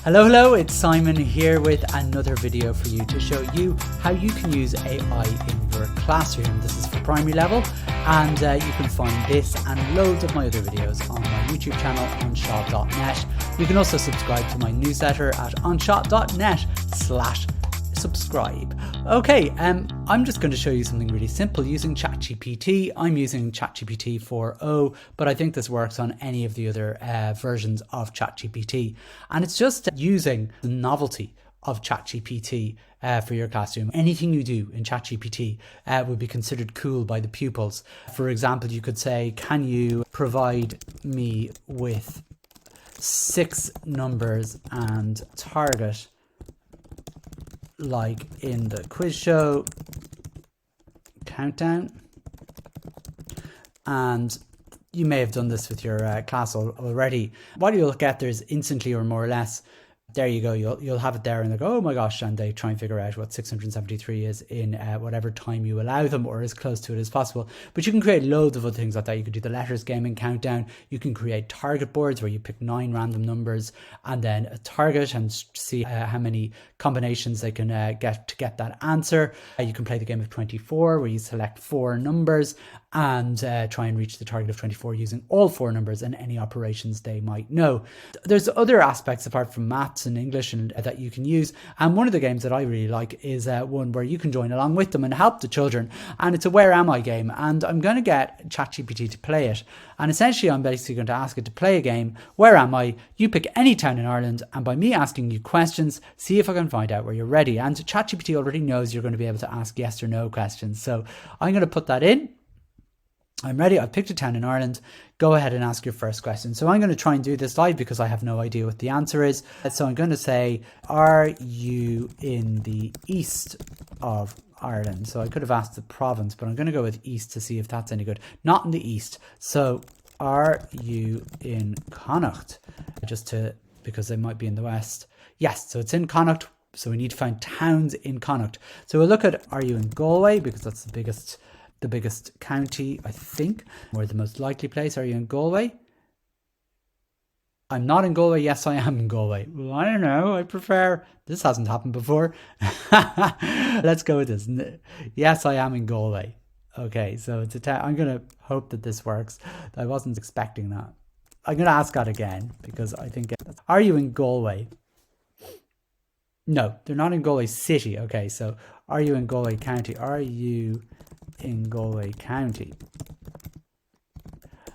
Hello, it's Simon here with another video for you to show you how you can use AI in your classroom. This is for primary level, and you can find this and loads of my other videos on my YouTube channel, onshot.net. You can also subscribe to my newsletter at onshot.net/subscribe. Okay, I'm just going to show you something really simple using ChatGPT. I'm using ChatGPT 4.0, but I think this works on any of the other versions of ChatGPT. And it's just using the novelty of ChatGPT for your classroom. Anything you do in ChatGPT would be considered cool by the pupils. For example, you could say, can you provide me with 6 numbers and target like in the quiz show countdown. And you may have done this with your class already. What you'll get there is instantly, or more or less, there you go, you'll have it there and they go, oh my gosh, and they try and figure out what 673 is in whatever time you allow them, or as close to it as possible. But you can create loads of other things like that. You could do the letters game in countdown. You can create target boards where you pick 9 random numbers and then a target and see how many combinations they can get to get that answer. You can play the game of 24 where you select 4 numbers and try and reach the target of 24 using all 4 numbers and any operations they might know. There's other aspects apart from maths and English and that you can use, and one of the games that I really like is one where you can join along with them and help the children, and it's a Where Am I game, and I'm going to get ChatGPT to play it, and essentially I'm basically going to ask it to play a game. Where am I? You pick any town in Ireland, and by me asking you questions, see if I can find out where you're ready. And ChatGPT already knows you're going to be able to ask yes or no questions, so I'm going to put that in. I'm ready. I've picked a town in Ireland. Go ahead and ask your first question. So I'm going to try and do this live because I have no idea what the answer is. So I'm going to say, are you in the east of Ireland? So I could have asked the province, but I'm going to go with east to see if that's any good. Not in the east. So are you in Connacht? Because they might be in the west. Yes, so it's in Connacht. So we need to find towns in Connacht. So we'll look at, are you in Galway? Because that's the biggest county, I think, or the most likely place. Are you in Galway? I'm not in Galway. Yes, I am in Galway. Well, I don't know. I prefer, this hasn't happened before. Let's go with this. Yes, I am in Galway. Okay, so it's a town. I'm going to hope that this works. I wasn't expecting that. I'm going to ask that again because I think, are you in Galway? No, they're not in Galway City. Okay, so are you in Galway County? Are you in Galway County?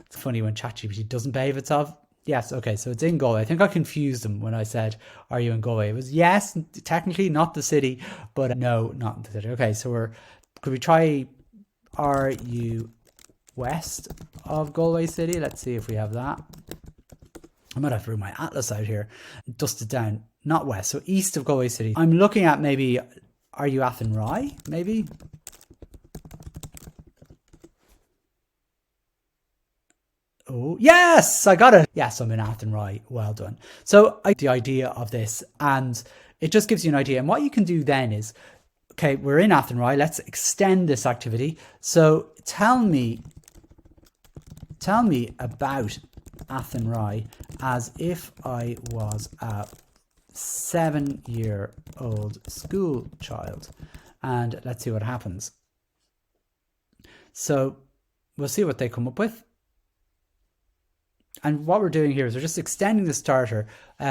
It's funny when ChatGPT doesn't behave itself. Yes, okay, so it's in Galway. I think I confused them when I said, are you in Galway? It was yes, technically not the city, but no, not the city. Okay, so could we try, are you west of Galway City? Let's see if we have that. I might have to bring my atlas out here, dust it down. Not west, so east of Galway City. I'm looking at maybe, are you Athenry? Maybe? Oh, yes, I got it. Yes, I'm in Athenry. Well done. So I like the idea of this, and it just gives you an idea. And what you can do then is, okay, we're in Athenry. Let's extend this activity. So tell me about Athenry as if I was a 7-year-old school child. And let's see what happens. So we'll see what they come up with. And what we're doing here is we're just extending the starter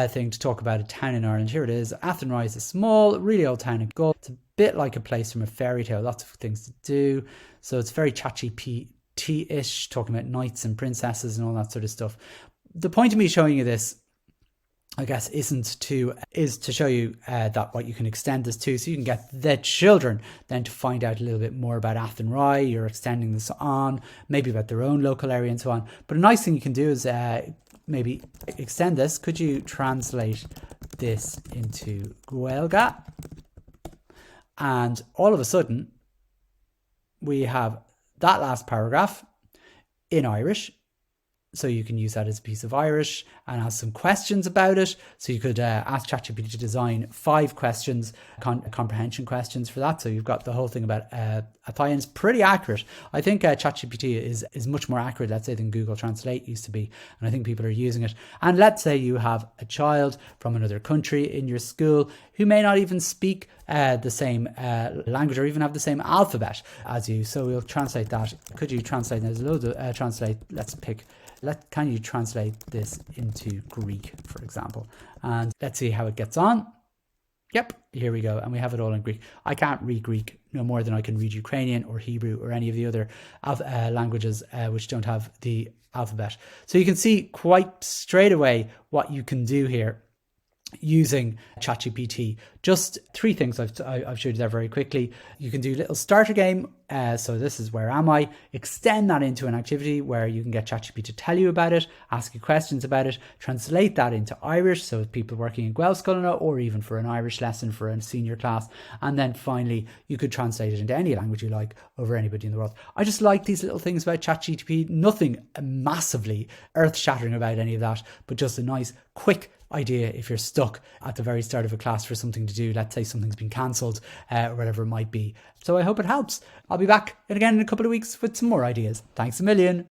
thing to talk about a town in Ireland. Here it is. Athenry is a small, really old town in Galway. It's a bit like a place from a fairy tale. Lots of things to do. So it's very ChatGPT-ish, talking about knights and princesses and all that sort of stuff. The point of me showing you this, I guess, is to show you that what you can extend this to, so you can get the children then to find out a little bit more about Athenry. You're extending this on, maybe about their own local area and so on. But a nice thing you can do is maybe extend this. Could you translate this into Gaeilge? And all of a sudden, we have that last paragraph in Irish. So you can use that as a piece of Irish and ask some questions about it. So you could ask ChatGPT to design 5 questions, comprehension questions for that. So you've got the whole thing about Italian is pretty accurate. I think ChatGPT is much more accurate, let's say, than Google Translate used to be. And I think people are using it. And let's say you have a child from another country in your school who may not even speak the same language or even have the same alphabet as you. So we'll translate that. Could you translate? There's loads of translate. Let's pick. Can you translate this into Greek, for example? And let's see how it gets on. Yep, here we go. And we have it all in Greek. I can't read Greek no more than I can read Ukrainian or Hebrew or any of the other languages which don't have the alphabet. So you can see quite straight away what you can do here using ChatGPT. Just 3 things I've showed you there very quickly. You can do a little starter game. So this is where am I? Extend that into an activity where you can get ChatGPT to tell you about it, ask you questions about it, translate that into Irish. So people working in Gaelscoileanna or even for an Irish lesson for a senior class. And then finally, you could translate it into any language you like over anybody in the world. I just like these little things about ChatGPT. Nothing massively earth-shattering about any of that, but just a nice, quick idea if you're stuck at the very start of a class for something to do. Let's say something's been cancelled or whatever it might be. So I hope it helps. I'll be back again in a couple of weeks with some more ideas. Thanks a million.